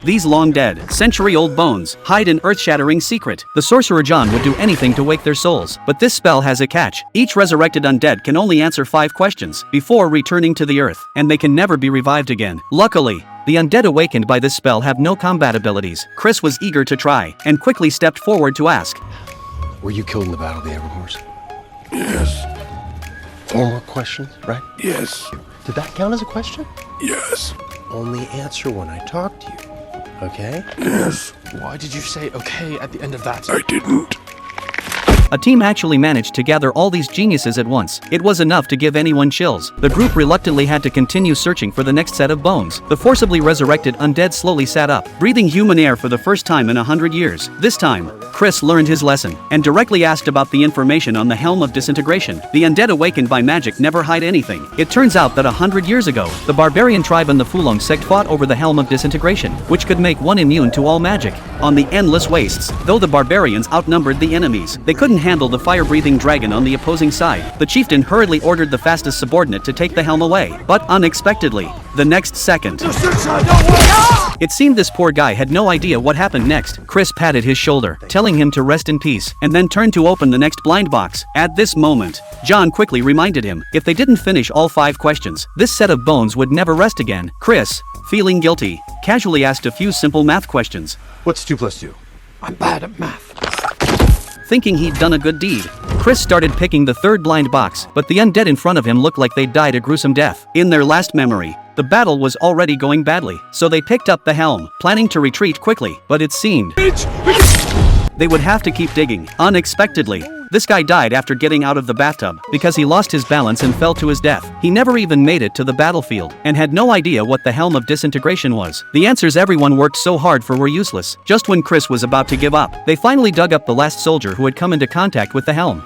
These long-dead, century-old bones hide an earth-shattering secret. The sorcerer John would do anything to wake their souls, but this spell has a catch. Each resurrected undead can only answer 5 questions before returning to the earth, and they can never be revived again. Luckily, the undead awakened by this spell have no combat abilities. Chris was eager to try, and quickly stepped forward to ask. Were you killed in the Battle of the Everhorse? Yes. 4 more questions, right? Yes. Did that count as a question? Yes. Only answer when I talk to you. Okay? Yes. Why did you say okay at the end of that? I didn't. A team actually managed to gather all these geniuses at once. It was enough to give anyone chills. The group reluctantly had to continue searching for the next set of bones. The forcibly resurrected undead slowly sat up, breathing human air for the first time in 100 years. This time, Chris learned his lesson, and directly asked about the information on the Helm of Disintegration. The undead awakened by magic never hide anything. It turns out that 100 years ago, the barbarian tribe and the Fulong sect fought over the Helm of Disintegration, which could make one immune to all magic. On the endless wastes, though the barbarians outnumbered the enemies, they couldn't handle the fire-breathing dragon on the opposing side. The chieftain hurriedly ordered the fastest subordinate to take the helm away, but unexpectedly, the next second, it seemed this poor guy had no idea what happened next. Chris patted his shoulder, telling him to rest in peace, and then turned to open the next blind box. At this moment, John quickly reminded him, if they didn't finish all 5 questions, this set of bones would never rest again. Chris, feeling guilty, casually asked a few simple math questions. What's 2 plus 2? I'm bad at math. Thinking he'd done a good deed, Chris started picking the 3rd blind box, but the undead in front of him looked like they'd died a gruesome death. In their last memory, the battle was already going badly, so they picked up the helm, planning to retreat quickly, but it seemed they would have to keep digging. Unexpectedly, this guy died after getting out of the bathtub, because he lost his balance and fell to his death. He never even made it to the battlefield, and had no idea what the Helm of Disintegration was. The answers everyone worked so hard for were useless. Just when Chris was about to give up, they finally dug up the last soldier who had come into contact with the helm.